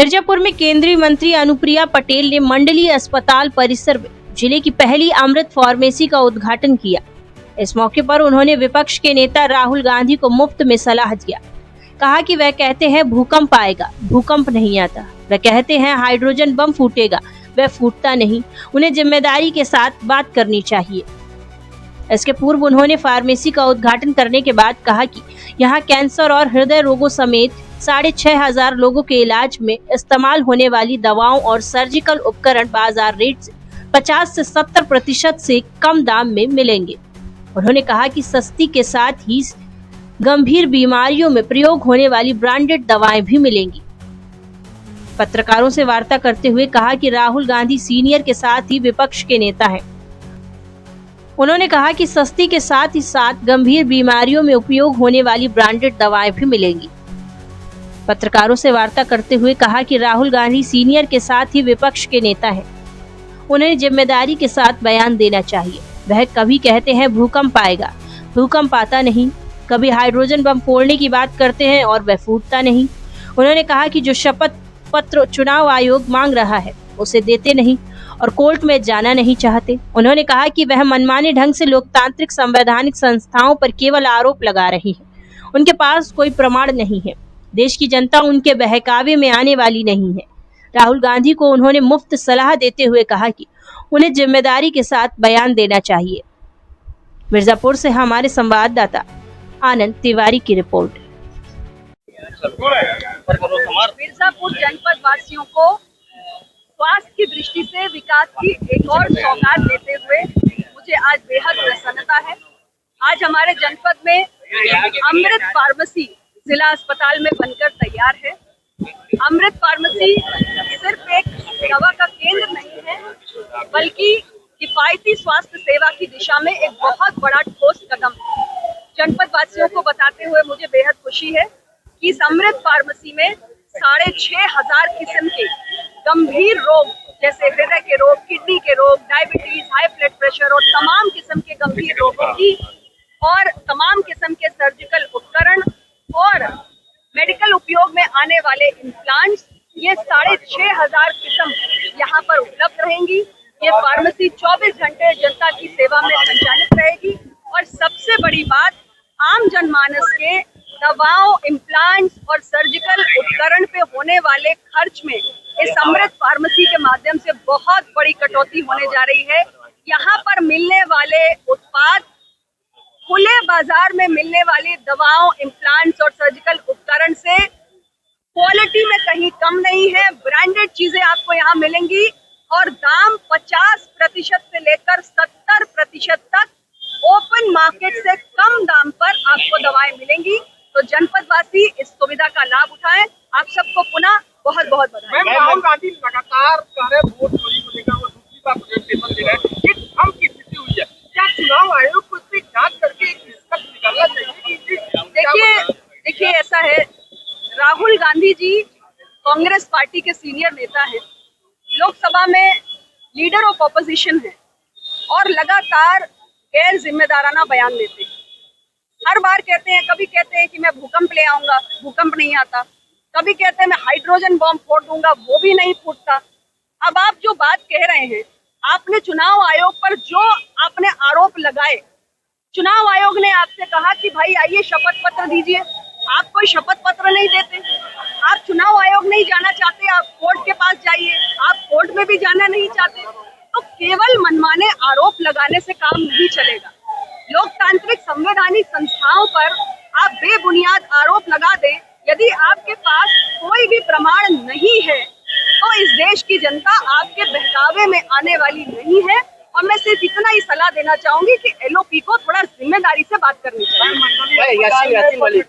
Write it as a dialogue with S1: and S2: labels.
S1: मिर्जापुर में केंद्रीय मंत्री अनुप्रिया पटेल ने मंडलीय अस्पताल परिसर में जिले की पहली अमृत फार्मेसी का उद्घाटन किया। इस मौके पर उन्होंने विपक्ष के नेता राहुल गांधी को मुफ्त में सलाह दिया। कहा कि वह कहते हैं भूकंप आएगा, भूकंप नहीं आता। वह कहते हैं हाइड्रोजन बम फूटेगा, वह फूटता नहीं। उन्हें जिम्मेदारी के साथ बात करनी चाहिए। इसके पूर्व उन्होंने फार्मेसी का उद्घाटन करने के बाद कहा कि यहाँ कैंसर और हृदय रोगों समेत 6,500 लोगों के इलाज में इस्तेमाल होने वाली दवाओं और सर्जिकल उपकरण बाजार रेट से 50 से 70% से कम दाम में मिलेंगे। उन्होंने कहा कि सस्ती के साथ ही गंभीर बीमारियों में प्रयोग होने वाली ब्रांडेड दवाएं भी मिलेंगी। पत्रकारों से वार्ता करते हुए कहा कि राहुल गांधी सीनियर के साथ ही विपक्ष के नेता हैं। उन्होंने कहा कि सस्ती के साथ ही साथ गंभीर बीमारियों में उपयोग होने वाली ब्रांडेड दवाएं भी मिलेंगी। पत्रकारों से वार्ता करते हुए कहा कि राहुल गांधी सीनियर के साथ ही विपक्ष के नेता हैं। उन्हें जिम्मेदारी के साथ बयान देना चाहिए। वह कभी कहते हैं भूकंप आएगा, भूकंप आता नहीं। कभी हाइड्रोजन बम फोड़ने की बात करते हैं और वह फूटता नहीं। उन्होंने कहा कि जो शपथ पत्र चुनाव आयोग मांग रहा है उसे देते नहीं और कोर्ट में जाना नहीं चाहते। उन्होंने कहा कि वह मनमाने ढंग से लोकतांत्रिक संवैधानिक संस्थाओं पर केवल आरोप लगा रही है। उनके पास कोई प्रमाण नहीं है। देश की जनता उनके बहकावे में आने वाली नहीं है। राहुल गांधी को उन्होंने मुफ्त सलाह देते हुए कहा कि उन्हें जिम्मेदारी के साथ बयान देना चाहिए। मिर्जापुर से हमारे संवाददाता आनंद तिवारी की रिपोर्ट।
S2: मिर्जापुर जनपद वासियों को स्वास्थ्य की दृष्टि से विकास की एक और सौगात देते हुए मुझे आज बेहद प्रसन्नता है। आज हमारे जनपद में अमृत फार्मेसी जिला अस्पताल में बनकर तैयार है। अमृत फार्मेसी सिर्फ एक दवा का केंद्र नहीं है, बल्कि किफायती स्वास्थ्य सेवा की दिशा में एक बहुत बड़ा ठोस कदम है। जनपद वासियों को बताते हुए मुझे बेहद खुशी है कि इस अमृत फार्मेसी में 6,500 किस्म के गंभीर रोग जैसे हृदय के रोग, किडनी के रोग, डायबिटीज, हाई ब्लड प्रेशर और तमाम किस्म के गंभीर रोगों की और तमाम किस्म के सर्जिकल उपकरण और मेडिकल उपयोग में आने वाले इम्प्लांट्स, ये 6,500 किस्म यहाँ पर उपलब्ध रहेंगी। ये फार्मेसी 24 घंटे जनता की सेवा में संचालित रहेगी और सबसे बड़ी बात, आम जनमानस के दवाओं, इम्प्लांट्स और सर्जिकल उपकरण पे होने वाले खर्च में इस अमृत फार्मेसी के माध्यम से बहुत बड़ी कटौती होने जा रही है। यहाँ पर मिलने वाले उत्पाद खुले बाजार में मिलने वाली दवाओं, इम्प्लांट्स और सर्जिकल उपकरण से क्वालिटी में कहीं कम नहीं है। ब्रांडेड चीजें आपको यहाँ मिलेंगी और दाम 50% से लेकर 70% तक ओपन मार्केट से कम दाम पर आपको दवाएं मिलेंगी। तो जनपद वासी इस सुविधा का लाभ उठाएं। आप सबको पुनः बहुत बहुत बधाई।
S3: राहुल गांधी लगातार कह रहे वोट चोरी को लेकर वो दूसरी बार प्रेजेंटेशन दे रहे हैं। ये हम की स्थिति हुई है, क्या चुनाव आयोग को इसकी जांच करके एक निष्कर्ष निकालना चाहिए?
S2: देखिए ऐसा है, राहुल गांधी जी कांग्रेस पार्टी के सीनियर नेता हैं, लोकसभा में लीडर ऑफ ऑपोजिशन है और लगातार गैर जिम्मेदाराना बयान देते हैं। हर बार कहते हैं, कभी कहते हैं कि मैं भूकंप ले आऊंगा, भूकंप नहीं आता। कभी कहते हैं मैं हाइड्रोजन बम फोड़ दूंगा, वो भी नहीं फूटता। अब आप जो बात कह रहे हैं, आपने चुनाव आयोग पर जो आपने आरोप लगाए, चुनाव आयोग ने आपसे कहा कि भाई आइए शपथ पत्र दीजिए। आप कोई शपथ पत्र नहीं देते। आप चुनाव आयोग नहीं जाना चाहते, आप कोर्ट के पास जाइए। आप कोर्ट में भी जाना नहीं चाहते। तो केवल मनमाने आरोप लगाने से काम नहीं चलेगा। लोकतांत्रिक संवैधानिक संस्थाओं पर आप बेबुनियाद आरोप लगा दें, यदि आपके पास कोई भी प्रमाण नहीं है तो इस देश की जनता आपके बहकावे में आने वाली नहीं है। और मैं सिर्फ इतना ही सलाह देना चाहूंगी कि एलओपी को थोड़ा जिम्मेदारी से बात करनी चाहिए।